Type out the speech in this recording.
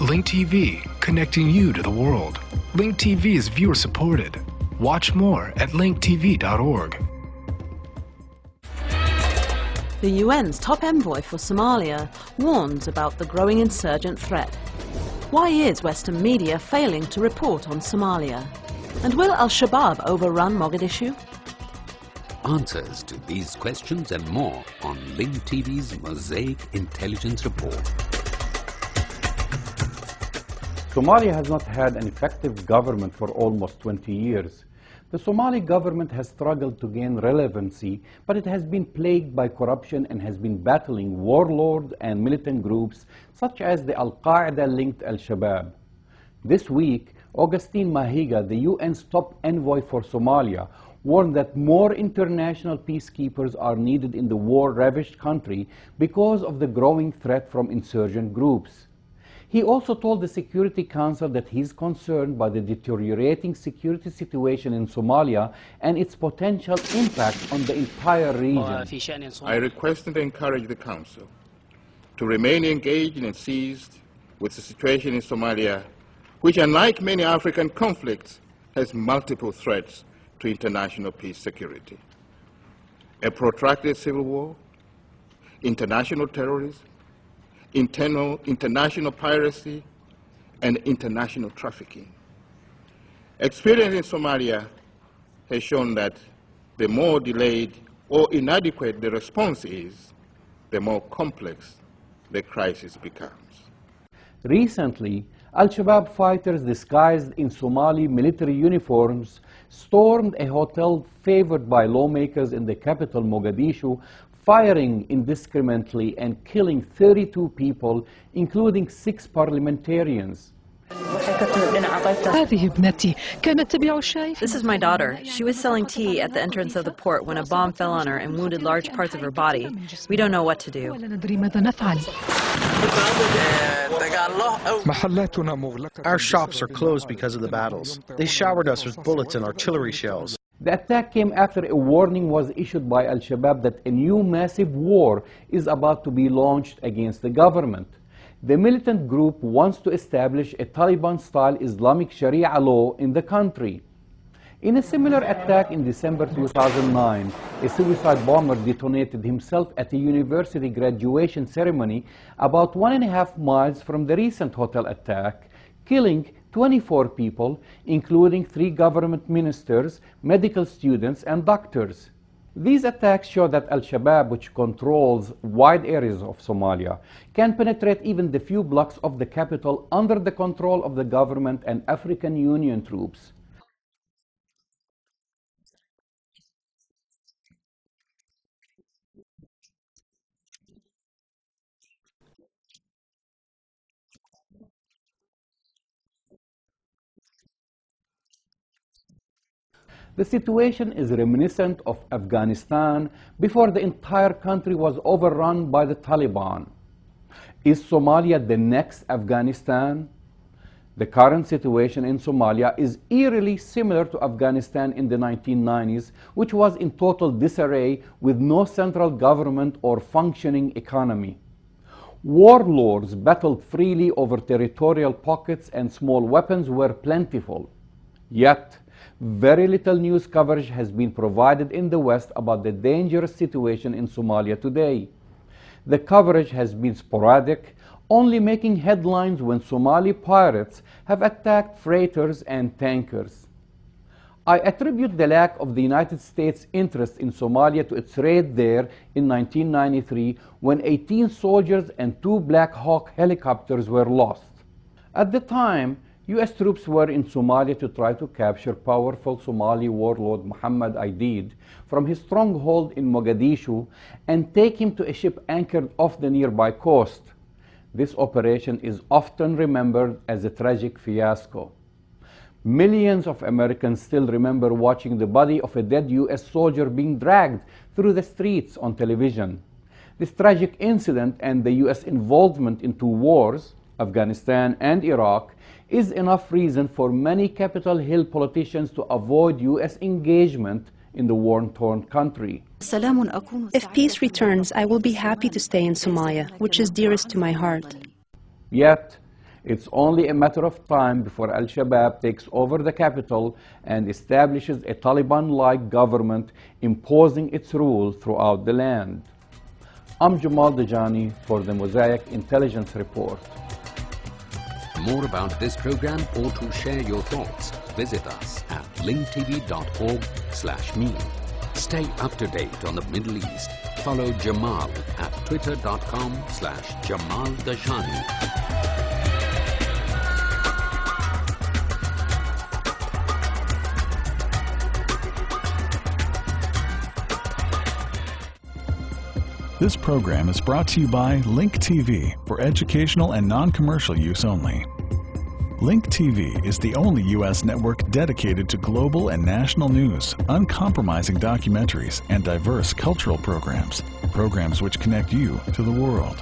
Link TV, connecting you to the world. Link TV is viewer supported. Watch more at linktv.org. The UN's top envoy for Somalia warns about the growing insurgent threat. Why is Western media failing to report on Somalia? And will Al-Shabaab overrun Mogadishu? Answers to these questions and more on Link TV's Mosaic Intelligence Report. Somalia has not had an effective government for almost 20 years. The Somali government has struggled to gain relevancy, but it has been plagued by corruption and has been battling warlords and militant groups such as the Al-Qaeda-linked Al-Shabaab. This week, Augustine Mahiga, the UN's top envoy for Somalia, warned that more international peacekeepers are needed in the war-ravaged country because of the growing threat from insurgent groups. He also told the Security Council that he is concerned by the deteriorating security situation in Somalia and its potential impact on the entire region. I request and encourage the Council to remain engaged and seized with the situation in Somalia, which, unlike many African conflicts, has multiple threats to international peace security. A protracted civil war, international terrorism, international piracy, and international trafficking. Experience in Somalia has shown that the more delayed or inadequate the response is, the more complex the crisis becomes. Recently, Al-Shabaab fighters disguised in Somali military uniforms stormed a hotel favored by lawmakers in the capital, Mogadishu, firing indiscriminately and killing 32 people, including 6 parliamentarians. This is my daughter. She was selling tea at the entrance of the port when a bomb fell on her and wounded large parts of her body. We don't know what to do. Our shops are closed because of the battles. They showered us with bullets and artillery shells. The attack came after a warning was issued by Al-Shabaab that a new massive war is about to be launched against the government. The militant group wants to establish a Taliban-style Islamic Sharia law in the country. In a similar attack in December 2009, a suicide bomber detonated himself at a university graduation ceremony about 1.5 miles from the recent hotel attack, killing 24 people, including 3 government ministers, medical students, and doctors. These attacks show that Al-Shabaab, which controls wide areas of Somalia, can penetrate even the few blocks of the capital under the control of the government and African Union troops. The situation is reminiscent of Afghanistan before the entire country was overrun by the Taliban. Is Somalia the next Afghanistan? The current situation in Somalia is eerily similar to Afghanistan in the 1990s, which was in total disarray with no central government or functioning economy. Warlords battled freely over territorial pockets and small weapons were plentiful. Yet, very little news coverage has been provided in the West about the dangerous situation in Somalia today. The coverage has been sporadic, only making headlines when Somali pirates have attacked freighters and tankers. I attribute the lack of the United States' interest in Somalia to its raid there in 1993 when 18 soldiers and 2 Black Hawk helicopters were lost. At the time, U.S. troops were in Somalia to try to capture powerful Somali warlord Muhammad Aidid from his stronghold in Mogadishu and take him to a ship anchored off the nearby coast. This operation is often remembered as a tragic fiasco. Millions of Americans still remember watching the body of a dead U.S. soldier being dragged through the streets on television. This tragic incident and the U.S. involvement in 2 wars, Afghanistan and Iraq, is enough reason for many Capitol Hill politicians to avoid U.S. engagement in the war-torn country. If peace returns, I will be happy to stay in Somalia, which is dearest to my heart. Yet, It's only a matter of time before Al-Shabaab takes over the capital and establishes a Taliban-like government imposing its rule throughout the land. I'm Jamal Dajani for the Mosaic Intelligence Report. For more about this program or to share your thoughts, visit us at linktv.org/me. Stay up to date on the Middle East. Follow Jamal at twitter.com/Jamal Dashani. This program is brought to you by Link TV for educational and non-commercial use only. Link TV is the only U.S. network dedicated to global and national news, uncompromising documentaries, and diverse cultural programs which connect you to the world.